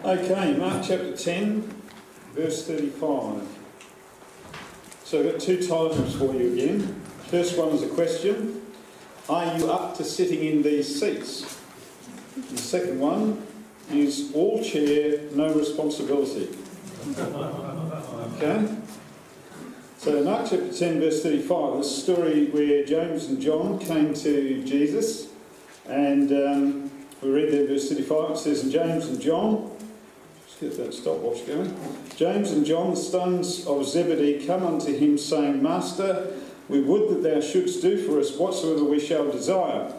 Okay, Mark chapter 10, verse 35. So I've got two titles for you again. First one is a question. Are you up to sitting in these seats? And the second one is all chair, no responsibility. Okay? So Mark chapter 10, verse 35, this story where James and John came to Jesus, and we read there verse 35, it says, and James and John, get that stopwatch going. James and John, the sons of Zebedee, come unto him, saying, Master, we would that thou shouldst do for us whatsoever we shall desire.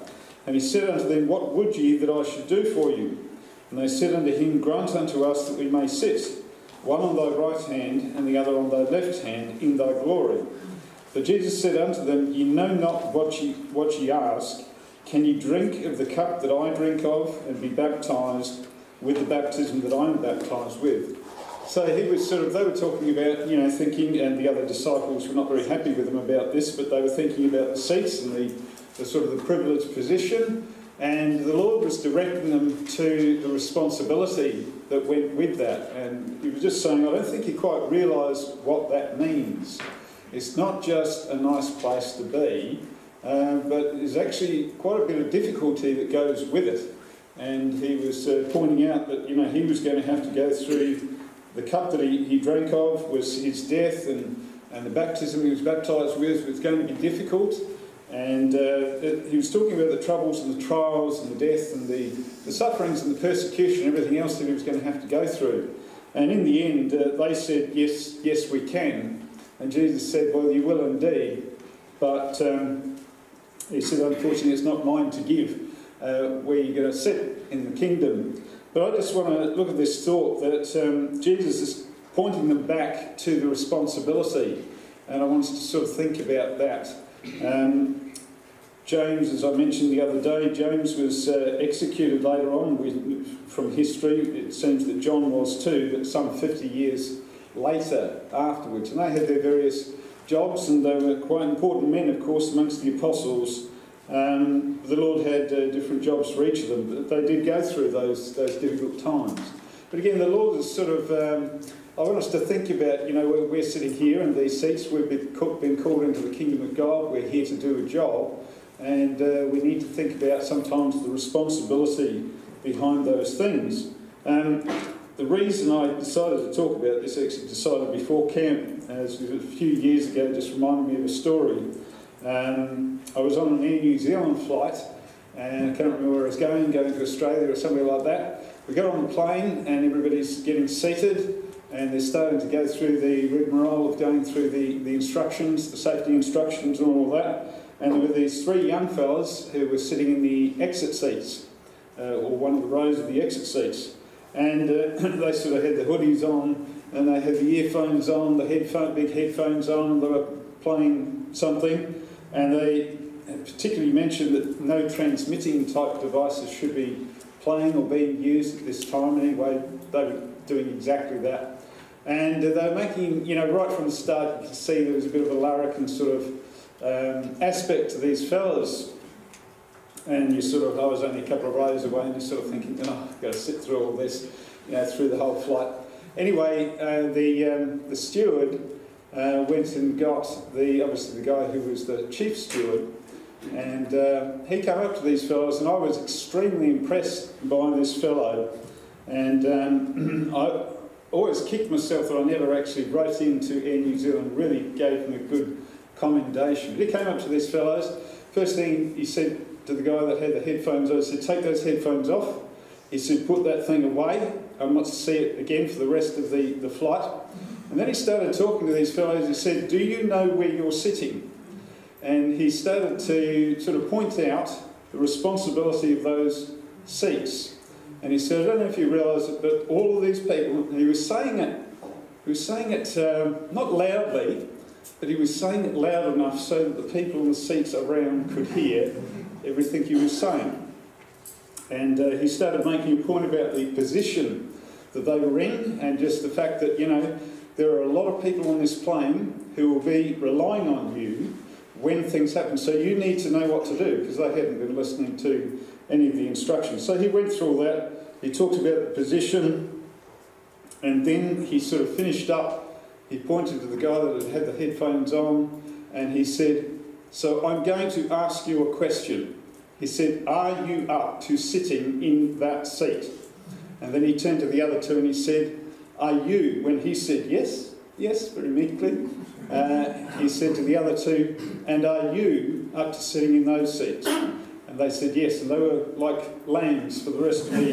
And he said unto them, What would ye that I should do for you? And they said unto him, Grant unto us that we may sit, one on thy right hand, and the other on thy left hand, in thy glory. But Jesus said unto them, Ye know not what ye ask. Can ye drink of the cup that I drink of, and be baptized with the baptism that I am baptized with? So he was they were talking about, thinking, and the other disciples were not very happy with him about this, but they were thinking about the seats and the sort of the privileged position, and the Lord was directing them to the responsibility that went with that. And he was just saying, I don't think you quite realise what that means. It's not just a nice place to be, but there's actually quite a bit of difficulty that goes with it. And he was pointing out that, he was going to have to go through the cup that he drank of was his death, and the baptism he was baptised with was going to be difficult. And he was talking about the troubles and the trials and the death and the sufferings and the persecution and everything else that he was going to have to go through. And in the end, they said, yes, we can. And Jesus said, well, you will indeed. But he said, unfortunately, it's not mine to give where you're going to sit in the kingdom. But I just want to look at this thought that Jesus is pointing them back to the responsibility. And I want us to sort of think about that. James, as I mentioned the other day, James was executed later on from history. It seems that John was too, but some 50 years later afterwards. And they had their various jobs, and they were quite important men, of course, amongst the apostles. The Lord had different jobs for each of them, but they did go through those difficult times. But again, the Lord is sort of... I want us to think about, we're sitting here in these seats, we've been called into the kingdom of God, we're here to do a job, and we need to think about sometimes the responsibility behind those things. The reason I decided to talk about this, actually decided before camp, as a few years ago, just reminded me of a story. I was on an Air New Zealand flight, and I can't remember where I was going to Australia or somewhere like that. We got on the plane and everybody's getting seated, and they're starting to go through the rigmarole of going through the instructions, the safety instructions and all that. And there were these three young fellas who were sitting in the exit seats, or one of the rows of the exit seats. And they sort of had the hoodies on, and they had the earphones on, the big headphones on, and they were playing something. And they particularly mentioned that no transmitting type devices should be playing or being used at this time. Anyway, they were doing exactly that. And they were making, right from the start, you could see there was a bit of a larrikin sort of aspect to these fellas. And I was only a couple of rows away, and you're sort of thinking, I've got to sit through all this, through the whole flight. Anyway, the steward went and got obviously the guy who was the chief steward, and he came up to these fellows, and I was extremely impressed by this fellow. And I always kicked myself that I never actually wrote into Air New Zealand, really gave him a good commendation. He came up to these fellows. First thing he said to the guy that had the headphones on, he said, take those headphones off. He said, put that thing away. I want to see it again for the rest of the flight. And then he started talking to these fellows. He said, do you know where you're sitting? And he started to sort of point out the responsibility of those seats. And he said, I don't know if you realise it, but all of these people, and he was saying it not loudly, but he was saying it loud enough so that the people in the seats around could hear everything he was saying. And he started making a point about the position that they were in, and just the fact that, there are a lot of people on this plane who will be relying on you when things happen. So you need to know what to do, because they hadn't been listening to any of the instructions. So he went through all that. He talked about the position, And then he sort of finished up, he pointed to the guy that had the headphones on, and he said, "So I'm going to ask you a question." He said, "Are you up to sitting in that seat?" And then he turned to the other two and he said, "Are you?" When he said yes, yes, very meekly, he said to the other two, "And are you up to sitting in those seats?" And they said yes, and they were like lambs for the rest of the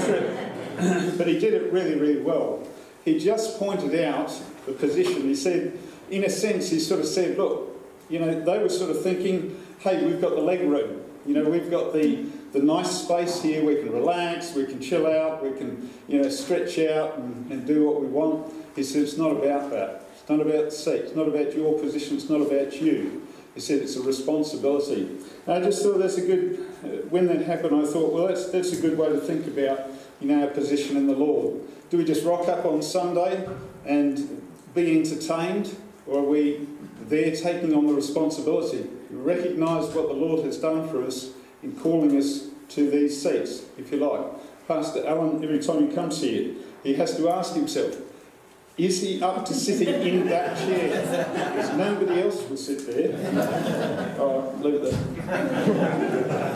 trip. But he did it really, really well. He just pointed out the position. He said, in a sense, he sort of said, look, you know, they were sort of thinking, hey, we've got the leg room. You know, we've got the nice space here, we can relax, we can chill out, we can, you know, stretch out and do what we want. He said, it's not about that. It's not about the seat. It's not about your position. It's not about you. He said it's a responsibility. And I just thought that's a good, when that happened, I thought, well, that's a good way to think about, you know, our position in the Lord. Do we just rock up on Sunday and be entertained, or are we there taking on the responsibility? We recognise what the Lord has done for us in calling us to these seats, if you like. Pastor Alan, every time he comes here, he has to ask himself, is he up to sitting in that chair? Because nobody else will sit there. All right, leave it there.